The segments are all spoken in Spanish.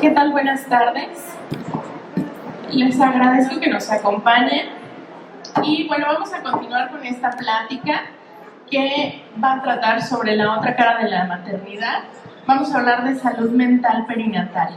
¿Qué tal? Buenas tardes. Les agradezco que nos acompañen. Y bueno, vamos a continuar con esta plática que va a tratar sobre la otra cara de la maternidad. Vamos a hablar de salud mental perinatal.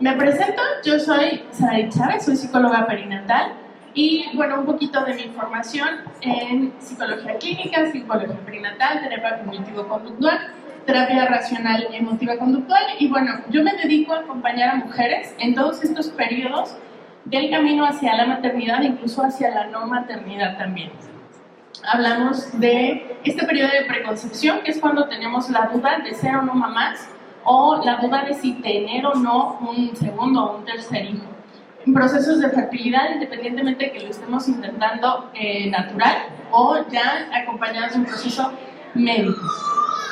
Me presento, yo soy Saraí Chávez, soy psicóloga perinatal y bueno, un poquito de mi formación en psicología clínica, psicología perinatal, terapia cognitivo-conductual, terapia racional y emotiva conductual y bueno, yo me dedico a acompañar a mujeres en todos estos periodos del camino hacia la maternidad, incluso hacia la no maternidad también. Hablamos de este periodo de preconcepción, que es cuando tenemos la duda de ser o no mamás, o la duda de si tener o no un segundo o un tercer hijo. En procesos de fertilidad, independientemente de que lo estemos intentando natural o ya acompañados de un proceso médico.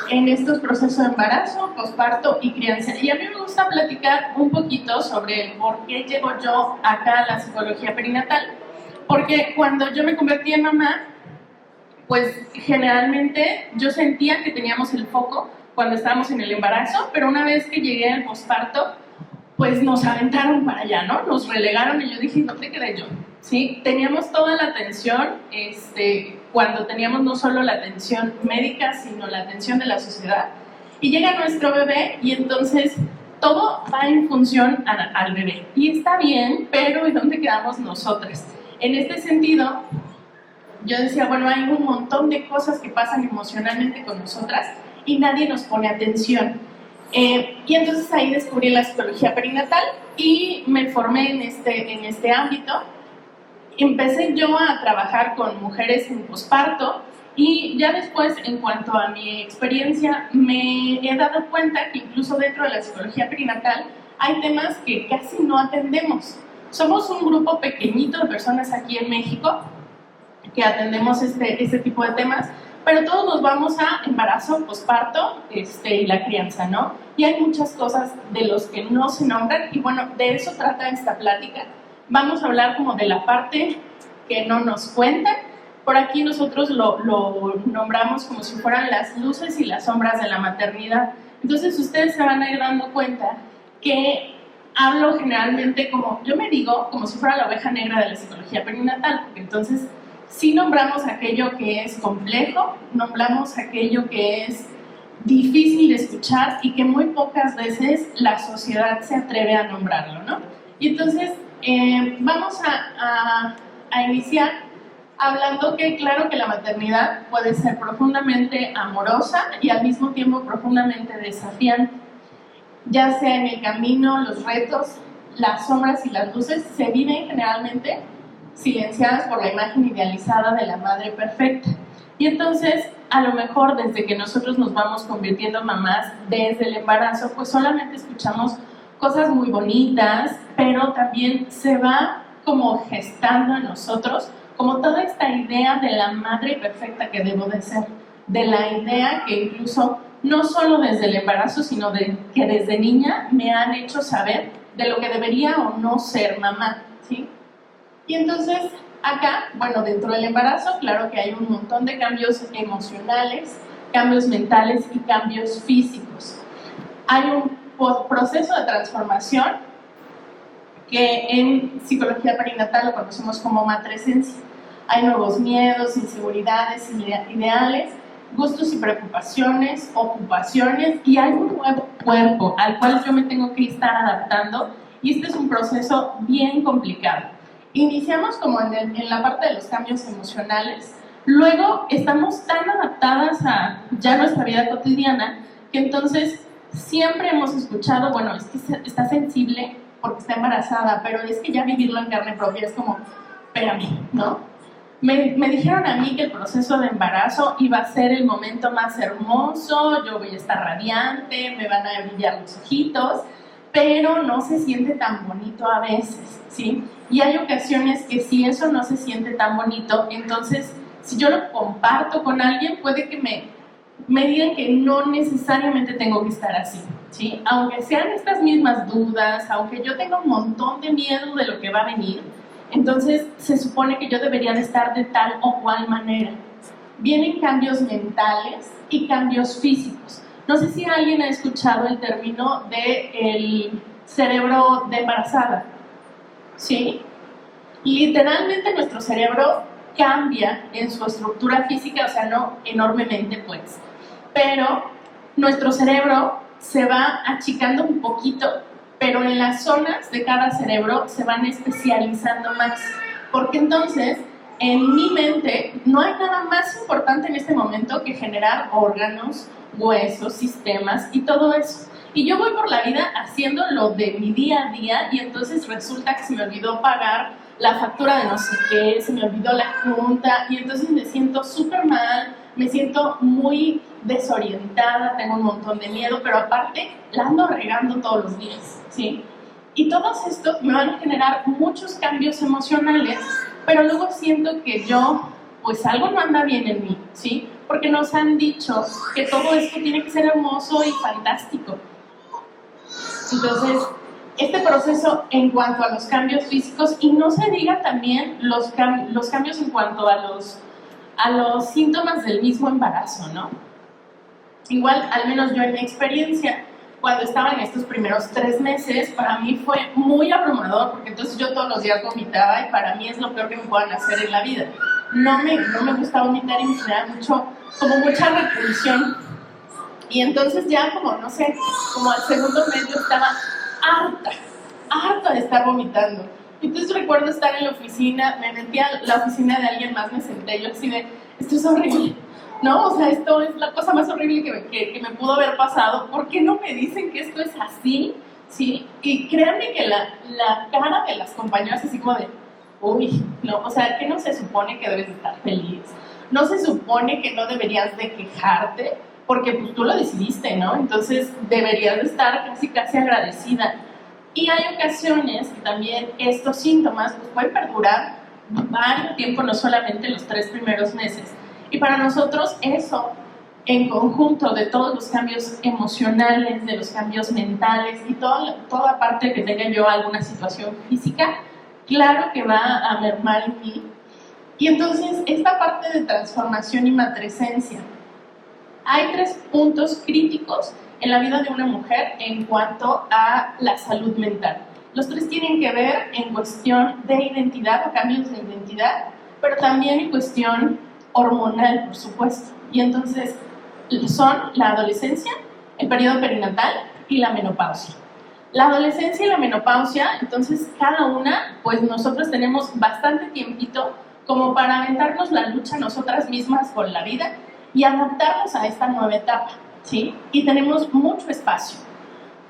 En estos procesos de embarazo, posparto y crianza. Y a mí me gusta platicar un poquito sobre el por qué llego yo acá a la psicología perinatal. Porque cuando yo me convertí en mamá, pues generalmente yo sentía que teníamos el foco cuando estábamos en el embarazo, pero una vez que llegué al posparto, pues nos aventaron para allá, ¿no? Nos relegaron y yo dije, no te quedé yo, ¿sí? Teníamos toda la atención, cuando teníamos no solo la atención médica, sino la atención de la sociedad. Y llega nuestro bebé y entonces todo va en función al bebé. Y está bien, pero ¿y dónde quedamos nosotras? En este sentido, yo decía, bueno, hay un montón de cosas que pasan emocionalmente con nosotras y nadie nos pone atención. Y entonces ahí descubrí la psicología perinatal y me formé en este ámbito. Empecé yo a trabajar con mujeres en posparto y ya después, en cuanto a mi experiencia, me he dado cuenta que incluso dentro de la psicología perinatal hay temas que casi no atendemos. Somos un grupo pequeñito de personas aquí en México que atendemos este tipo de temas, pero todos nos vamos a embarazo, posparto y la crianza, ¿no? Y hay muchas cosas de los que no se nombran y bueno, de eso trata esta plática. Vamos a hablar como de la parte que no nos cuentan. Por aquí nosotros lo nombramos como si fueran las luces y las sombras de la maternidad. Entonces ustedes se van a ir dando cuenta que hablo generalmente como, yo me digo, como si fuera la oveja negra de la psicología perinatal, porque entonces sí nombramos aquello que es complejo, nombramos aquello que es difícil de escuchar y que muy pocas veces la sociedad se atreve a nombrarlo, ¿no? Y entonces vamos a iniciar hablando que claro que la maternidad puede ser profundamente amorosa y al mismo tiempo profundamente desafiante. Ya sea en el camino, los retos, las sombras y las luces se viven generalmente silenciadas por la imagen idealizada de la madre perfecta. Y entonces, a lo mejor desde que nosotros nos vamos convirtiendo en mamás desde el embarazo, pues solamente escuchamos cosas muy bonitas, pero también se va como gestando en nosotros como toda esta idea de la madre perfecta que debo de ser, de la idea que incluso no solo desde el embarazo, sino que desde niña me han hecho saber de lo que debería o no ser mamá, ¿sí? Y entonces acá, bueno, dentro del embarazo, claro que hay un montón de cambios emocionales, cambios mentales y cambios físicos. Hay un proceso de transformación que en psicología perinatal lo conocemos como matresencia. Hay nuevos miedos, inseguridades, ideales, gustos y preocupaciones, ocupaciones y hay un nuevo cuerpo al cual yo me tengo que estar adaptando y este es un proceso bien complicado. Iniciamos como en la parte de los cambios emocionales, luego estamos tan adaptadas a ya nuestra vida cotidiana que entonces siempre hemos escuchado, bueno, es que está sensible porque está embarazada, pero es que ya vivirlo en carne propia es como, espérame, ¿no? Me dijeron a mí que el proceso de embarazo iba a ser el momento más hermoso, yo voy a estar radiante, me van a brillar los ojitos, pero no se siente tan bonito a veces, ¿sí? Y hay ocasiones que si eso no se siente tan bonito, entonces si yo lo comparto con alguien, puede que me digan que no necesariamente tengo que estar así, ¿sí? Aunque sean estas mismas dudas, aunque yo tenga un montón de miedo de lo que va a venir, entonces se supone que yo debería de estar de tal o cual manera. vienen cambios mentales y cambios físicos. No sé si alguien ha escuchado el término del cerebro de embarazada, ¿sí? Literalmente nuestro cerebro cambia en su estructura física, o sea, no enormemente, pues, pero nuestro cerebro se va achicando un poquito, pero en las zonas de cada cerebro se van especializando más, porque entonces en mi mente no hay nada más importante en este momento que generar órganos, huesos, sistemas y todo eso. Y yo voy por la vida haciendo lo de mi día a día y entonces resulta que se me olvidó pagar la factura de no sé qué, se me olvidó la junta y entonces me siento súper mal, me siento muy desorientada, tengo un montón de miedo, pero aparte la ando regando todos los días, ¿sí? Y todos estos me van a generar muchos cambios emocionales, pero luego siento que yo, pues algo no anda bien en mí, ¿sí? Porque nos han dicho que todo esto tiene que ser hermoso y fantástico. Entonces, este proceso en cuanto a los cambios físicos, y no se diga también los cambios en cuanto a los síntomas del mismo embarazo, ¿no? Igual, al menos yo en mi experiencia, cuando estaba en estos primeros 3 meses, para mí fue muy abrumador, porque entonces yo todos los días vomitaba y para mí es lo peor que me puedan hacer en la vida. No me gusta vomitar y me da como mucha repulsión. Y entonces ya como, no sé, como al segundo mes yo estaba harta de estar vomitando. Entonces recuerdo estar en la oficina, me metí a la oficina de alguien más, me senté, yo así de, esto es horrible, ¿no? O sea, esto es la cosa más horrible que me pudo haber pasado. ¿Por qué no me dicen que esto es así? ¿Sí? Y créanme que la cara de las compañeras así como de, uy, no, o sea, que no se supone que debes de estar feliz, no se supone que no deberías de quejarte, porque pues tú lo decidiste, ¿no? Entonces deberías de estar casi agradecida. Y hay ocasiones que también estos síntomas pues, pueden perdurar varios tiempo, no solamente los 3 primeros meses. Y para nosotros eso, en conjunto de todos los cambios emocionales, de los cambios mentales y toda parte que tenga yo alguna situación física, claro que va a mermar en mí. Y entonces esta parte de transformación y matresencia, hay 3 puntos críticos en la vida de una mujer en cuanto a la salud mental. Los 3 tienen que ver en cuestión de identidad o cambios de identidad, pero también en cuestión hormonal, por supuesto. Y entonces son la adolescencia, el periodo perinatal y la menopausia. La adolescencia y la menopausia, entonces cada una, pues nosotros tenemos bastante tiempito como para aventarnos la lucha nosotras mismas con la vida y adaptarnos a esta nueva etapa, ¿sí? Y tenemos mucho espacio.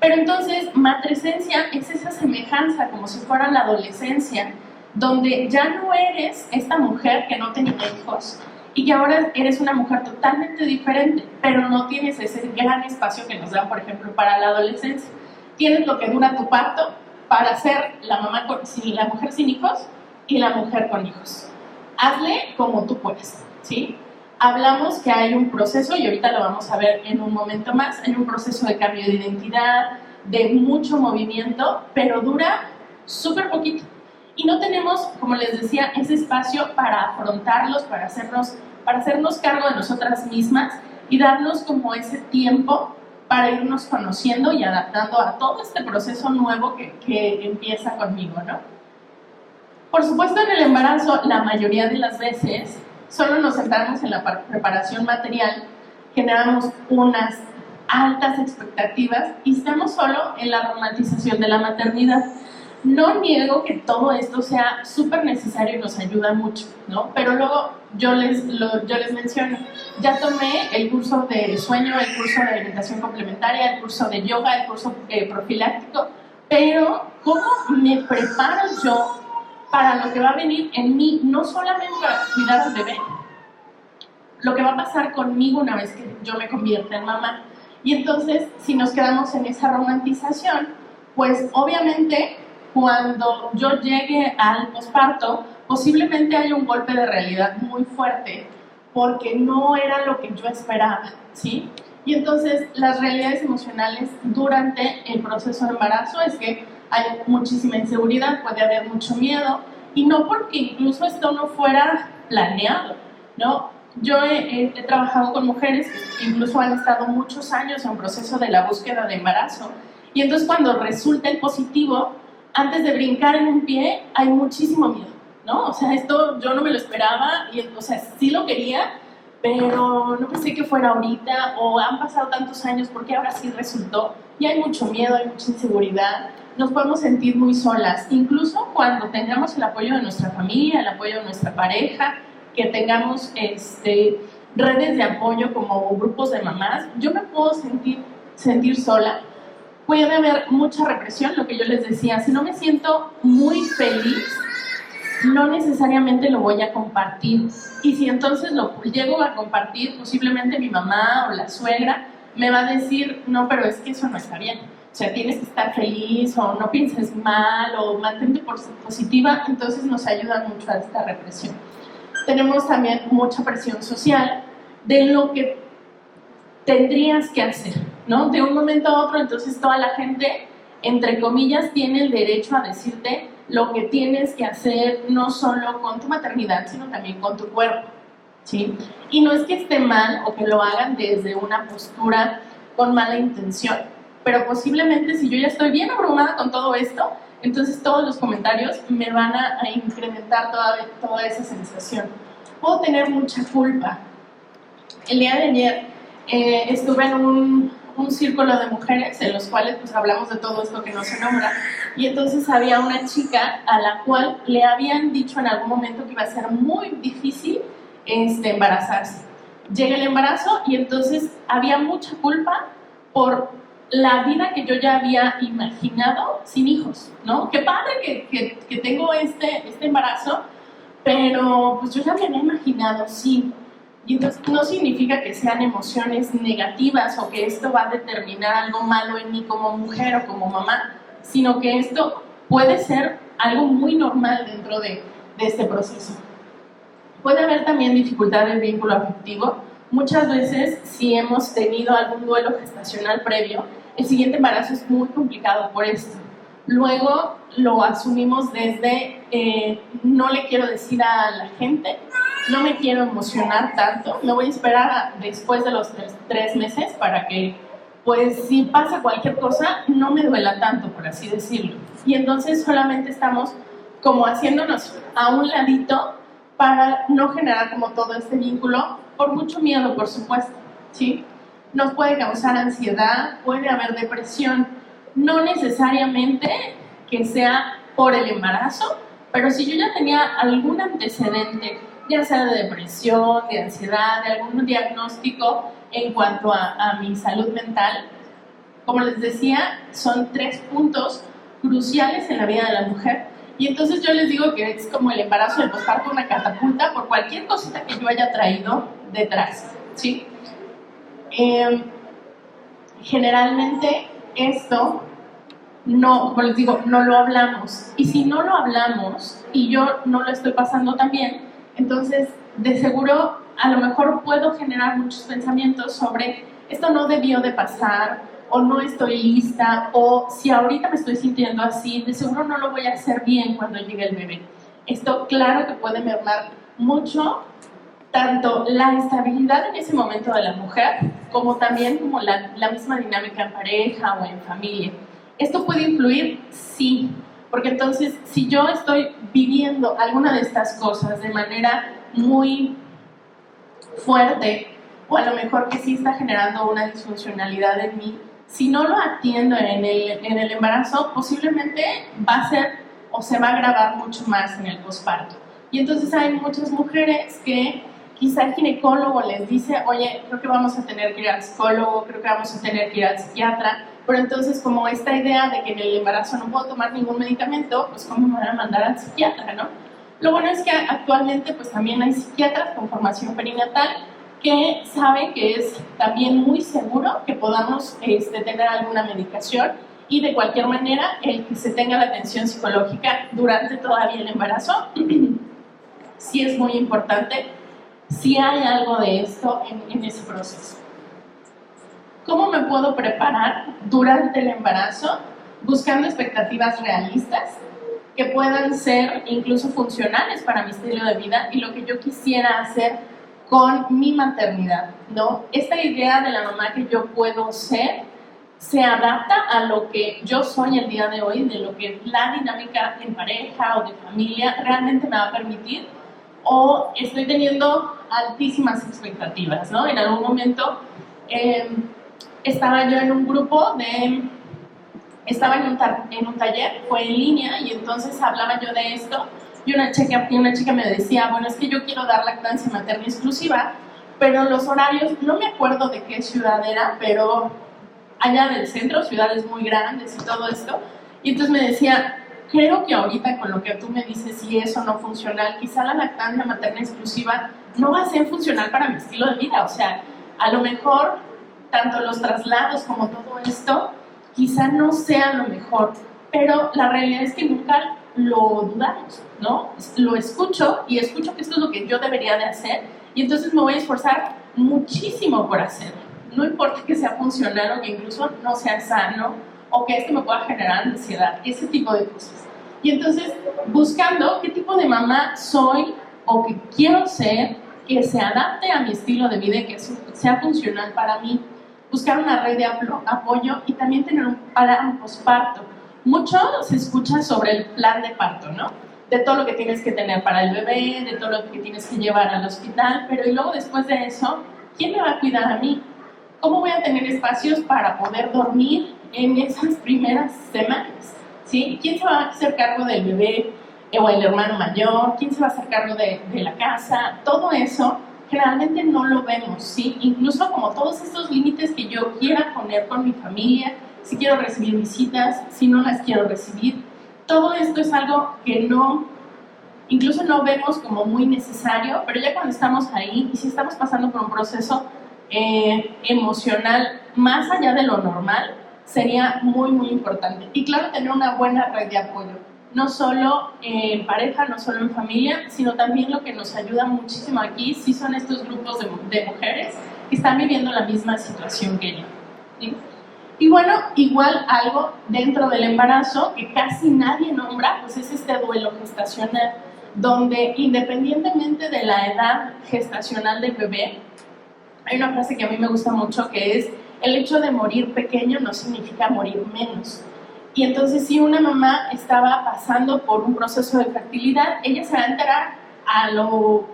Pero entonces, matresencia es esa semejanza como si fuera la adolescencia, donde ya no eres esta mujer que no tenía hijos y que ahora eres una mujer totalmente diferente, pero no tienes ese gran espacio que nos dan, por ejemplo, para la adolescencia. Tienes lo que dura tu parto para ser la mujer sin hijos y la mujer con hijos. Hazle como tú puedas, ¿sí? Hablamos que hay un proceso, y ahorita lo vamos a ver en un momento más, hay un proceso de cambio de identidad, de mucho movimiento, pero dura súper poquito. Y no tenemos, como les decía, ese espacio para afrontarlos, para hacernos cargo de nosotras mismas y darnos como ese tiempo para irnos conociendo y adaptando a todo este proceso nuevo que empieza conmigo, ¿no? Por supuesto, en el embarazo, la mayoría de las veces, solo nos centramos en la preparación material, generamos unas altas expectativas y estamos solo en la romantización de la maternidad. No niego que todo esto sea súper necesario y nos ayuda mucho, ¿no? Pero luego yo les menciono, ya tomé el curso de sueño, el curso de alimentación complementaria, el curso de yoga, el curso profiláctico, pero ¿cómo me preparo yo para lo que va a venir en mí, no solamente para cuidar al bebé, lo que va a pasar conmigo una vez que yo me convierta en mamá? Y entonces, si nos quedamos en esa romantización, pues obviamente cuando yo llegue al posparto, posiblemente haya un golpe de realidad muy fuerte, porque no era lo que yo esperaba, ¿sí? Y entonces las realidades emocionales durante el proceso de embarazo es que hay muchísima inseguridad, puede haber mucho miedo, y no porque incluso esto no fuera planeado, ¿no? Yo he trabajado con mujeres que incluso han estado muchos años en proceso de la búsqueda de embarazo, y entonces cuando resulta el positivo, antes de brincar en un pie hay muchísimo miedo, ¿no? O sea, esto yo no me lo esperaba, y, o sea, sí lo quería, pero no pensé que fuera ahorita, o han pasado tantos años, porque ahora sí resultó, y hay mucho miedo, hay mucha inseguridad, nos podemos sentir muy solas, incluso cuando tengamos el apoyo de nuestra familia, el apoyo de nuestra pareja, que tengamos redes de apoyo como grupos de mamás, yo me puedo sentir sola. Puede haber mucha represión, lo que yo les decía, si no me siento muy feliz, no necesariamente lo voy a compartir. Y si entonces lo llego a compartir, posiblemente mi mamá o la suegra me va a decir, no, pero es que eso no está bien. O sea, tienes que estar feliz, o no pienses mal, o mantente positiva. Entonces nos ayuda mucho a esta represión. Tenemos también mucha presión social de lo que tendrías que hacer, ¿no? De un momento a otro, entonces toda la gente, entre comillas, tiene el derecho a decirte lo que tienes que hacer, no solo con tu maternidad, sino también con tu cuerpo, ¿sí? Y no es que esté mal o que lo hagan desde una postura con mala intención, pero posiblemente si yo ya estoy bien abrumada con todo esto, entonces todos los comentarios me van a incrementar toda esa sensación. Puedo tener mucha culpa. El día de ayer estuve en un círculo de mujeres en los cuales pues hablamos de todo esto que no se nombra, y entonces había una chica a la cual le habían dicho en algún momento que iba a ser muy difícil embarazarse. Llega el embarazo y entonces había mucha culpa por la vida que yo ya había imaginado sin hijos, ¿no? Qué padre que tengo este embarazo, pero pues yo ya me había imaginado sin. Y entonces no significa que sean emociones negativas o que esto va a determinar algo malo en mí como mujer o como mamá, sino que esto puede ser algo muy normal dentro de este proceso. Puede haber también dificultad del vínculo afectivo. Muchas veces, si hemos tenido algún duelo gestacional previo, el siguiente embarazo es muy complicado por esto. Luego lo asumimos desde no le quiero decir a la gente, no me quiero emocionar tanto, me voy a esperar después de los 3 meses para que, pues, si pasa cualquier cosa, no me duela tanto, por así decirlo. Y entonces solamente estamos como haciéndonos a un ladito para no generar como todo este vínculo, por mucho miedo, por supuesto, ¿sí? Nos puede causar ansiedad, puede haber depresión, no necesariamente que sea por el embarazo, pero si yo ya tenía algún antecedente, ya sea de depresión, de ansiedad, de algún diagnóstico en cuanto a mi salud mental, como les decía, son 3 puntos cruciales en la vida de la mujer. Y entonces yo les digo que es como el embarazo del posparto, una catapulta por cualquier cosita que yo haya traído detrás, ¿sí? Generalmente esto no, como les digo, no lo hablamos. Y si no lo hablamos y yo no lo estoy pasando tan bien, entonces de seguro a lo mejor puedo generar muchos pensamientos sobre esto no debió de pasar, o no estoy lista, o si ahorita me estoy sintiendo así, de seguro no lo voy a hacer bien cuando llegue el bebé. Esto claro que puede mermar mucho tanto la estabilidad en ese momento de la mujer, como también como la misma dinámica en pareja o en familia. ¿Esto puede influir? Sí, porque entonces si yo estoy viviendo alguna de estas cosas de manera muy fuerte, o a lo mejor que sí está generando una disfuncionalidad en mí, si no lo atiendo en el embarazo, posiblemente va a ser o se va a agravar mucho más en el posparto. Y entonces hay muchas mujeres que quizá el ginecólogo les dice, oye, creo que vamos a tener que ir al psicólogo, creo que vamos a tener que ir al psiquiatra, pero entonces como esta idea de que en el embarazo no puedo tomar ningún medicamento, pues ¿cómo me van a mandar al psiquiatra, no? Lo bueno es que actualmente pues también hay psiquiatras con formación perinatal que saben que es también muy seguro que podamos tener alguna medicación, y de cualquier manera el que se tenga la atención psicológica durante todavía el embarazo sí es muy importante, si hay algo de esto en ese proceso. ¿Cómo me puedo preparar durante el embarazo? Buscando expectativas realistas que puedan ser incluso funcionales para mi estilo de vida y lo que yo quisiera hacer con mi maternidad, ¿no? Esta idea de la mamá que yo puedo ser se adapta a lo que yo soy el día de hoy, de lo que la dinámica en pareja o de familia realmente me va a permitir, o estoy teniendo altísimas expectativas, ¿no? En algún momento estaba yo en un grupo estaba en un taller, fue en línea, y entonces hablaba yo de esto, y una chica me decía, bueno, es que yo quiero dar lactancia materna exclusiva, pero los horarios, no me acuerdo de qué ciudad era, pero allá del centro, ciudades muy grandes y todo esto, y entonces me decía, creo que ahorita con lo que tú me dices, si eso no funcional, quizá la lactancia materna exclusiva no va a ser funcional para mi estilo de vida, o sea, a lo mejor tanto los traslados como todo esto, quizá no sea lo mejor, pero la realidad es que nunca lo dudamos, ¿no? Lo escucho y escucho que esto es lo que yo debería de hacer, y entonces me voy a esforzar muchísimo por hacerlo. No importa que sea funcional o que incluso no sea sano o que esto me pueda generar ansiedad, ese tipo de cosas. Y entonces, buscando qué tipo de mamá soy o que quiero ser, que se adapte a mi estilo de vida y que sea funcional para mí, buscar una red de apoyo y también tener un plan posparto. Mucho se escucha sobre el plan de parto, ¿no? De todo lo que tienes que tener para el bebé, de todo lo que tienes que llevar al hospital, pero y luego después de eso, ¿quién me va a cuidar a mí? ¿Cómo voy a tener espacios para poder dormir en esas primeras semanas? ¿Sí? ¿Quién se va a hacer cargo del bebé o el hermano mayor? ¿Quién se va a hacer cargo de la casa? Todo eso generalmente no lo vemos, ¿sí? Incluso como todos estos límites que yo quiera poner con mi familia, si quiero recibir visitas, si no las quiero recibir. Todo esto es algo que incluso no vemos como muy necesario, pero ya cuando estamos ahí y si estamos pasando por un proceso emocional más allá de lo normal, sería muy, muy importante. Y claro, tener una buena red de apoyo, no solo en pareja, no solo en familia, sino también lo que nos ayuda muchísimo aquí, sí son estos grupos de mujeres que están viviendo la misma situación que yo, ¿sí? Y bueno, igual algo dentro del embarazo que casi nadie nombra, pues es este duelo gestacional, donde independientemente de la edad gestacional del bebé, hay una frase que a mí me gusta mucho que es: el hecho de morir pequeño no significa morir menos. Y entonces si una mamá estaba pasando por un proceso de fertilidad, ella se va a enterar a lo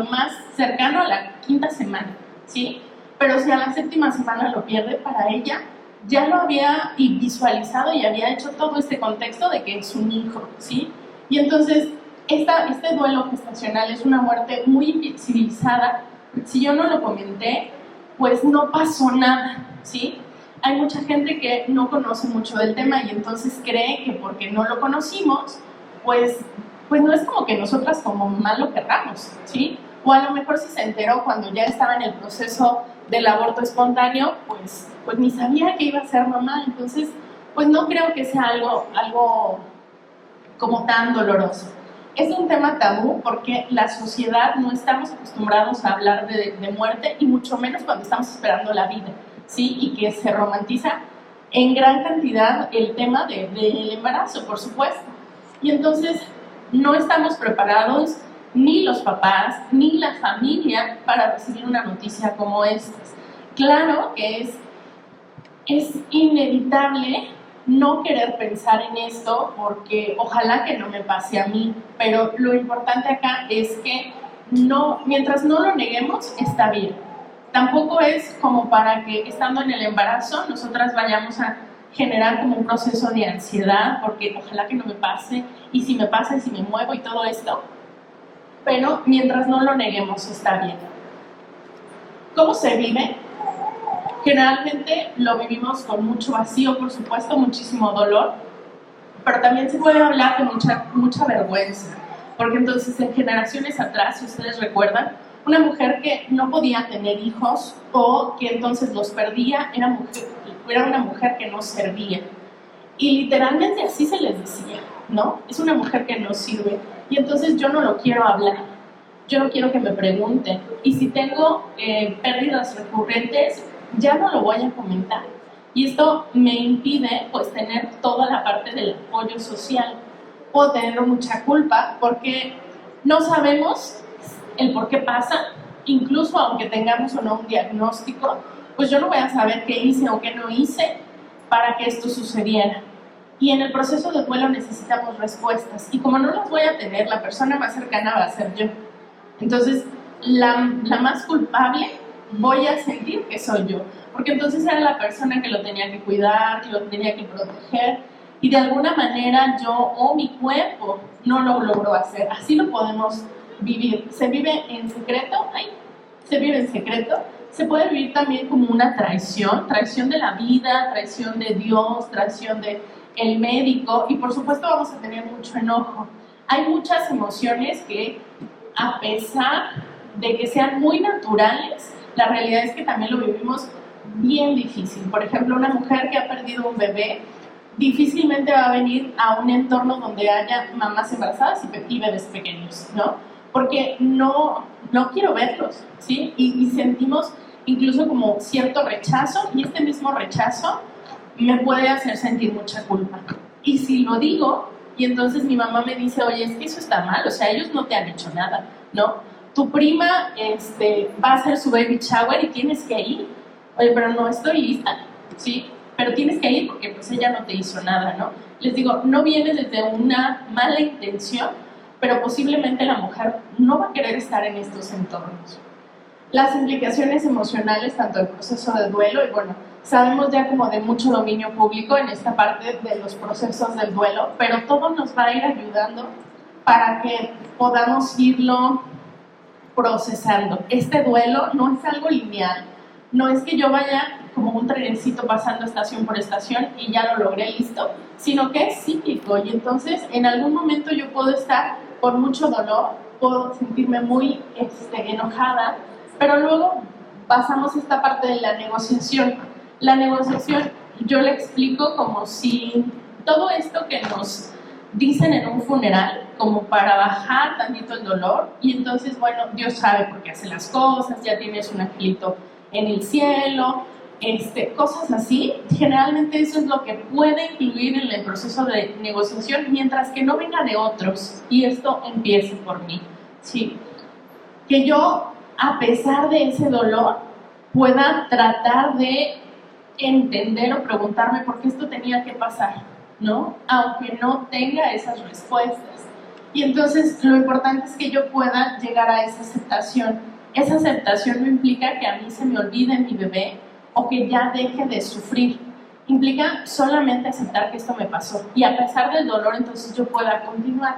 más cercano a la 5ª semana, ¿sí? Pero si a la 7ª semana lo pierde, para ella ya lo había visualizado y había hecho todo este contexto de que es un hijo, ¿sí? Y entonces este duelo gestacional es una muerte muy invisibilizada. Si yo no lo comenté, pues no pasó nada, ¿sí? Hay mucha gente que no conoce mucho del tema y entonces cree que porque no lo conocimos, pues no es como que nosotras como mamá lo querramos, ¿sí? O a lo mejor si se enteró cuando ya estaba en el proceso del aborto espontáneo, pues ni sabía que iba a ser mamá, entonces pues no creo que sea algo como tan doloroso. Es un tema tabú porque la sociedad no estamos acostumbrados a hablar de muerte y mucho menos cuando estamos esperando la vida, ¿sí? Y que se romantiza en gran cantidad el tema del embarazo, por supuesto. Y entonces no estamos preparados, ni los papás, ni la familia, para recibir una noticia como esta. Claro que es inevitable no querer pensar en esto porque ojalá que no me pase a mí, pero lo importante acá es que mientras no lo neguemos, está bien. Tampoco es como para que estando en el embarazo nosotras vayamos a generar como un proceso de ansiedad porque ojalá que no me pase, y si me pasa y si me muevo y todo esto, pero mientras no lo neguemos está bien. ¿Cómo se vive? Generalmente lo vivimos con mucho vacío, por supuesto, muchísimo dolor, pero también se puede hablar de mucha vergüenza, porque entonces en generaciones atrás, si ustedes recuerdan, una mujer que no podía tener hijos o que entonces los perdía era una mujer que no servía. Y literalmente así se les decía, ¿no? Es una mujer que no sirve. Y entonces yo no lo quiero hablar, yo no quiero que me pregunten. Y si tengo pérdidas recurrentes, ya no lo voy a comentar. Y esto me impide pues tener toda la parte del apoyo social. Puedo tener mucha culpa porque no sabemos el por qué pasa, incluso aunque tengamos o no un diagnóstico, pues yo no voy a saber qué hice o qué no hice para que esto sucediera. Y en el proceso de duelo necesitamos respuestas. Y como no las voy a tener, la persona más cercana va a ser yo. Entonces, la más culpable voy a sentir que soy yo. Porque entonces era la persona que lo tenía que cuidar, que lo tenía que proteger. Y de alguna manera yo o mi cuerpo no lo logró hacer. Así lo podemos vivir. Se vive en secreto. Se vive en secreto. Se puede vivir también como una traición. Traición de la vida, traición de Dios, traición de el médico, y por supuesto vamos a tener mucho enojo. Hay muchas emociones que, a pesar de que sean muy naturales, la realidad es que también lo vivimos bien difícil. Por ejemplo, una mujer que ha perdido un bebé difícilmente va a venir a un entorno donde haya mamás embarazadas y bebés pequeños, ¿no? Porque no quiero verlos, ¿sí? Y sentimos incluso como cierto rechazo, y este mismo rechazo me puede hacer sentir mucha culpa. Y si lo digo, y entonces mi mamá me dice, oye, es que eso está mal, o sea, ellos no te han hecho nada, ¿no? Tu prima va a hacer su baby shower y tienes que ir. Oye, pero no estoy lista, ¿sí? Pero tienes que ir porque pues ella no te hizo nada, ¿no? Les digo, no viene desde una mala intención, pero posiblemente la mujer no va a querer estar en estos entornos. Las implicaciones emocionales, tanto el proceso de duelo, y bueno, sabemos ya como de mucho dominio público en esta parte de los procesos del duelo, pero todo nos va a ir ayudando para que podamos irlo procesando. Este duelo no es algo lineal, no es que yo vaya como un trenecito pasando estación por estación y ya lo logré, listo, sino que es cíclico, y entonces en algún momento yo puedo estar con mucho dolor, puedo sentirme muy enojada, pero luego pasamos esta parte de la negociación. La negociación yo le explico como si todo esto que nos dicen en un funeral, como para bajar tantito el dolor, y entonces, bueno, Dios sabe por qué hace las cosas, ya tienes un angelito en el cielo, cosas así. Generalmente eso es lo que puede incluir en el proceso de negociación, mientras que no venga de otros y esto empiece por mí, ¿sí? Que yo, a pesar de ese dolor, pueda tratar de entender o preguntarme por qué esto tenía que pasar, ¿no? Aunque no tenga esas respuestas. Y entonces lo importante es que yo pueda llegar a esa aceptación. Esa aceptación no implica que a mí se me olvide mi bebé o que ya deje de sufrir. Implica solamente aceptar que esto me pasó y a pesar del dolor entonces yo pueda continuar.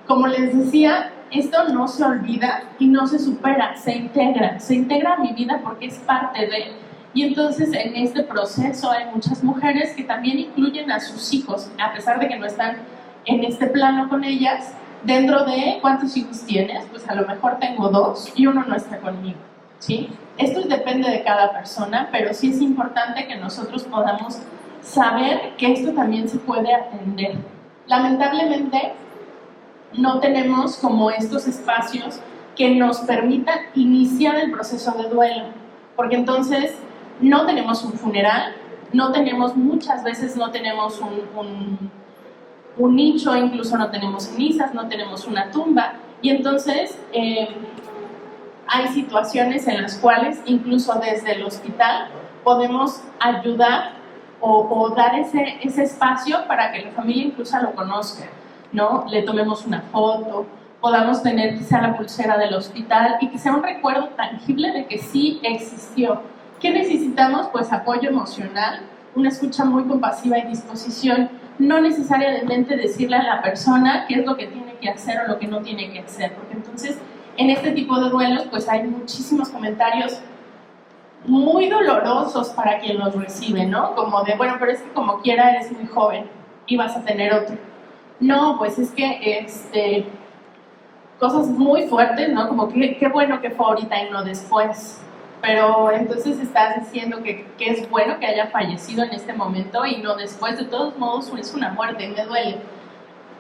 Como les decía, esto no se olvida y no se supera, se integra a mi vida porque es parte de. Y entonces en este proceso hay muchas mujeres que también incluyen a sus hijos, a pesar de que no están en este plano con ellas, dentro de ¿cuántos hijos tienes? Pues a lo mejor tengo 2 y uno no está conmigo, ¿sí? Esto depende de cada persona, pero sí es importante que nosotros podamos saber que esto también se puede atender. Lamentablemente, no tenemos como estos espacios que nos permitan iniciar el proceso de duelo, porque entonces no tenemos un funeral, muchas veces no tenemos un nicho, incluso no tenemos cenizas, no tenemos una tumba, y entonces hay situaciones en las cuales incluso desde el hospital podemos ayudar o dar ese espacio para que la familia incluso lo conozca, ¿no? Le tomemos una foto, podamos tener quizá la pulsera del hospital y que sea un recuerdo tangible de que sí existió. ¿Qué necesitamos? Pues apoyo emocional, una escucha muy compasiva y disposición, no necesariamente decirle a la persona qué es lo que tiene que hacer o lo que no tiene que hacer, porque entonces en este tipo de duelos pues hay muchísimos comentarios muy dolorosos para quien los recibe, ¿no? Como de, bueno, pero es que como quiera eres muy joven y vas a tener otro. No, pues es que cosas muy fuertes, ¿no? Como que qué bueno que fue ahorita y no después. Pero entonces estás diciendo que es bueno que haya fallecido en este momento y no después. De todos modos, es una muerte y me duele.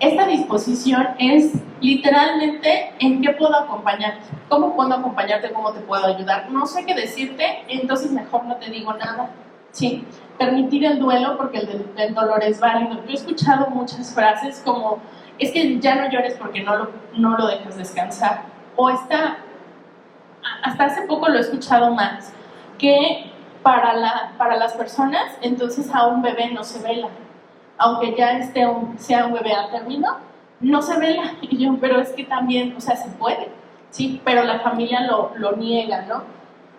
Esta disposición es literalmente en qué puedo acompañarte, cómo puedo acompañarte, cómo te puedo ayudar. No sé qué decirte, entonces mejor no te digo nada. Sí, permitir el duelo porque el dolor es válido. Yo he escuchado muchas frases como, es que ya no llores porque no lo dejas descansar. O esta hasta hace poco lo he escuchado más, que para las personas, entonces a un bebé no se vela, aunque ya sea un bebé a término, no se vela. Y yo, pero es que también, o sea, se puede, ¿sí? Pero la familia lo niega, ¿no?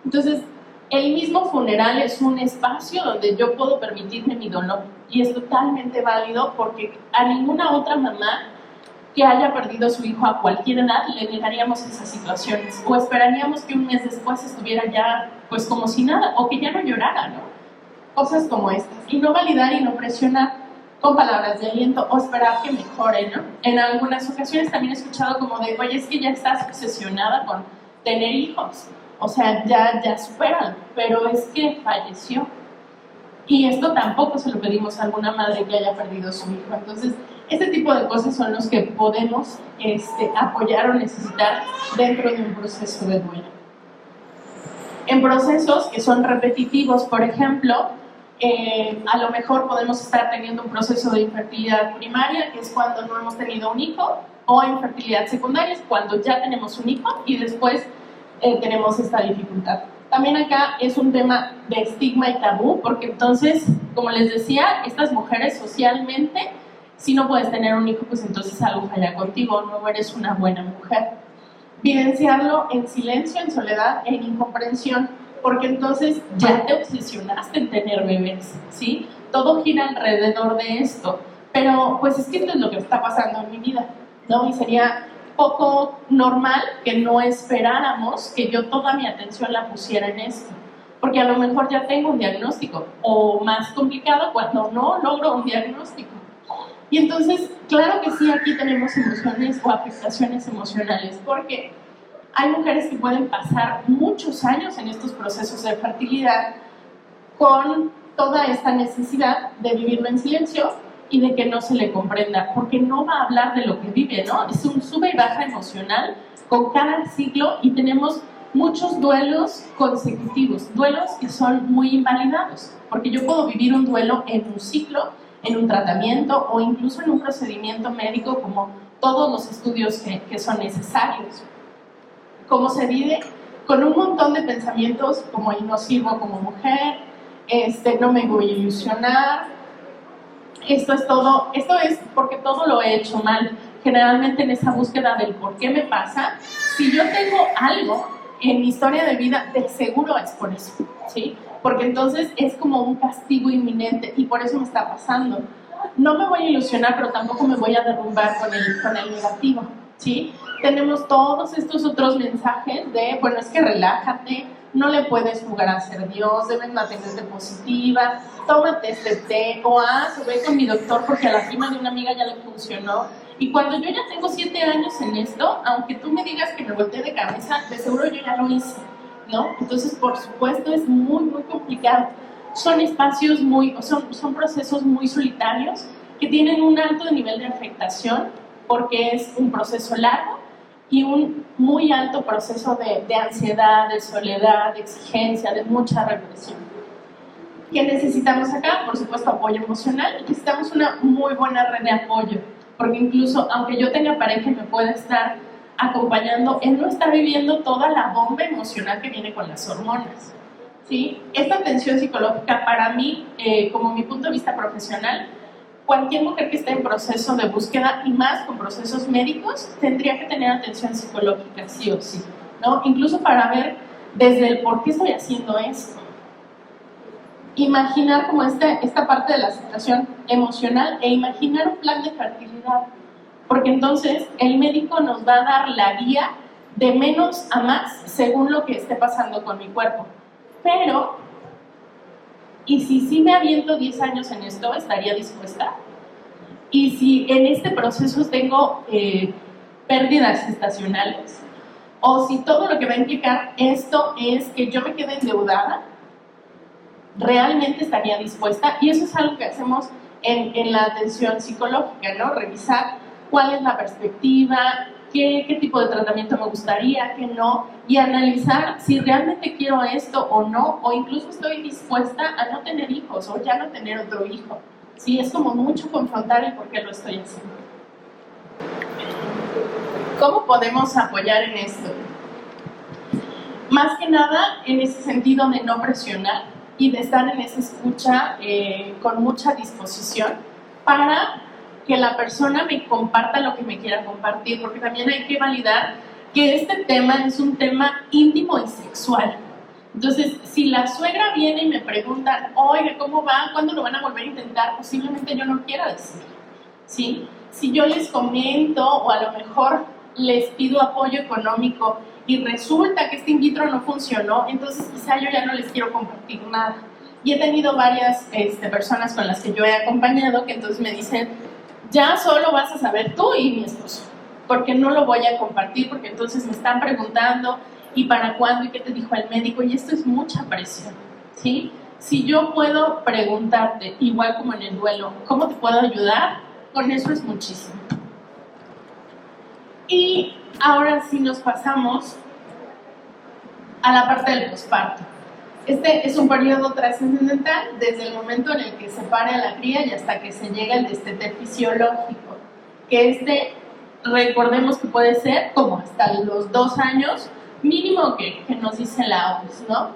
Entonces, el mismo funeral es un espacio donde yo puedo permitirme mi dolor, y es totalmente válido, porque a ninguna otra mamá que haya perdido a su hijo a cualquier edad le negaríamos esas situaciones, o esperaríamos que un mes después estuviera ya pues como si nada, o que ya no llorara, ¿no? Cosas como estas, y no validar y no presionar con palabras de aliento o esperar que mejore, ¿no? En algunas ocasiones también he escuchado como de, oye, es que ya estás obsesionada con tener hijos, o sea, ya supéralo, pero es que falleció. Y esto tampoco se lo pedimos a alguna madre que haya perdido a su hijo. Entonces, este tipo de cosas son los que podemos apoyar o necesitar dentro de un proceso de duelo. En procesos que son repetitivos, por ejemplo, a lo mejor podemos estar teniendo un proceso de infertilidad primaria, que es cuando no hemos tenido un hijo, o infertilidad secundaria, es cuando ya tenemos un hijo y después tenemos esta dificultad. También acá es un tema de estigma y tabú, porque entonces, como les decía, estas mujeres socialmente, si no puedes tener un hijo, pues entonces algo falla contigo, no eres una buena mujer. Vivenciarlo en silencio, en soledad, en incomprensión, porque entonces ya te obsesionaste en tener bebés, ¿sí? Todo gira alrededor de esto, pero pues es que esto es lo que está pasando en mi vida, ¿no? Y sería poco normal que no esperáramos que yo toda mi atención la pusiera en esto, porque a lo mejor ya tengo un diagnóstico, o más complicado cuando no logro un diagnóstico. Y entonces, claro que sí, aquí tenemos emociones o afectaciones emocionales, porque hay mujeres que pueden pasar muchos años en estos procesos de fertilidad con toda esta necesidad de vivirlo en silencio y de que no se le comprenda, porque no va a hablar de lo que vive, ¿no? Es un sube y baja emocional con cada ciclo, y tenemos muchos duelos consecutivos, duelos que son muy invalidados, porque yo puedo vivir un duelo en un ciclo, en un tratamiento o incluso en un procedimiento médico, como todos los estudios que son necesarios. ¿Cómo se vive? Con un montón de pensamientos como no sirvo como mujer, no me voy a ilusionar, esto es porque todo lo he hecho mal. Generalmente en esa búsqueda del por qué me pasa, si yo tengo algo en mi historia de vida, de seguro es por eso, ¿sí? Porque entonces es como un castigo inminente y por eso me está pasando. No me voy a ilusionar, pero tampoco me voy a derrumbar con el negativo, ¿sí? Tenemos todos estos otros mensajes de, bueno, es que relájate, no le puedes jugar a ser Dios, debes mantenerte positiva, tómate este té, o ve con mi doctor porque a la prima de una amiga ya le funcionó. Y cuando yo ya tengo 7 años en esto, aunque tú me digas que me volteé de cabeza, de seguro yo ya lo hice, ¿no? Entonces, por supuesto, es muy, muy complicado. Son espacios son procesos muy solitarios que tienen un alto nivel de afectación porque es un proceso largo y un muy alto proceso de ansiedad, de soledad, de exigencia, de mucha represión. ¿Qué necesitamos acá? Por supuesto, apoyo emocional. Necesitamos una muy buena red de apoyo, porque incluso aunque yo tenga pareja y me pueda estar acompañando, él no está viviendo toda la bomba emocional que viene con las hormonas, ¿sí? Esta atención psicológica para mí, como mi punto de vista profesional, cualquier mujer que esté en proceso de búsqueda, y más con procesos médicos, tendría que tener atención psicológica, sí o sí, ¿no? Incluso para ver desde el por qué estoy haciendo esto. Imaginar como esta parte de la aceptación emocional e imaginar un plan de fertilidad, porque entonces el médico nos va a dar la guía de menos a más según lo que esté pasando con mi cuerpo. Pero, ¿y si sí me aviento 10 años en esto, estaría dispuesta? Y si en este proceso tengo pérdidas estacionales, o si todo lo que va a implicar esto es que yo me quede endeudada, ¿realmente estaría dispuesta? Y eso es algo que hacemos en la atención psicológica, ¿no? Revisar cuál es la perspectiva, qué tipo de tratamiento me gustaría, qué no, y analizar si realmente quiero esto o no, o incluso estoy dispuesta a no tener hijos o ya no tener otro hijo. Sí, es como mucho confrontar el por qué lo estoy haciendo. ¿Cómo podemos apoyar en esto? Más que nada en ese sentido de no presionar y de estar en esa escucha con mucha disposición para que la persona me comparta lo que me quiera compartir, porque también hay que validar que este tema es un tema íntimo y sexual. Entonces, si la suegra viene y me pregunta, oye, ¿cómo va? ¿Cuándo lo van a volver a intentar? Posiblemente yo no quiera decir, ¿sí? Si yo les comento o a lo mejor les pido apoyo económico y resulta que este in vitro no funcionó, entonces quizá yo ya no les quiero compartir nada. Y he tenido varias personas con las que yo he acompañado que entonces me dicen, ya solo vas a saber tú y mi esposo, porque no lo voy a compartir, porque entonces me están preguntando y para cuándo y qué te dijo el médico, y esto es mucha presión, ¿sí? Si yo puedo preguntarte, igual como en el duelo, ¿cómo te puedo ayudar? Con eso es muchísimo. Y ahora sí nos pasamos a la parte del posparto. Este es un periodo trascendental desde el momento en el que se pare a la cría y hasta que se llega el destete fisiológico, que recordemos que puede ser como hasta los 2 años mínimo que nos dice la OMS, ¿no?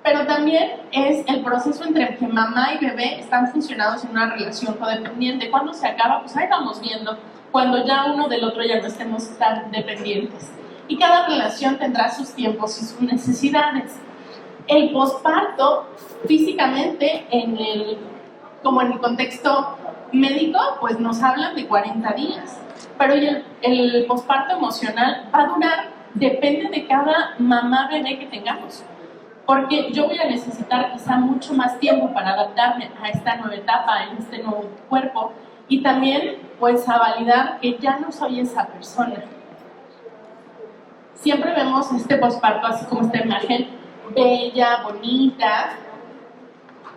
Pero también es el proceso entre que mamá y bebé están funcionados en una relación codependiente. Cuando se acaba, pues ahí vamos viendo, cuando ya uno del otro ya no estemos tan dependientes. Y cada relación tendrá sus tiempos y sus necesidades. El posparto, físicamente, como en el contexto médico, pues nos hablan de 40 días. Pero el posparto emocional va a durar, depende de cada mamá bebé que tengamos. Porque yo voy a necesitar quizá mucho más tiempo para adaptarme a esta nueva etapa, en este nuevo cuerpo, y también pues a validar que ya no soy esa persona. Siempre vemos este posparto así como esta imagen bella, bonita,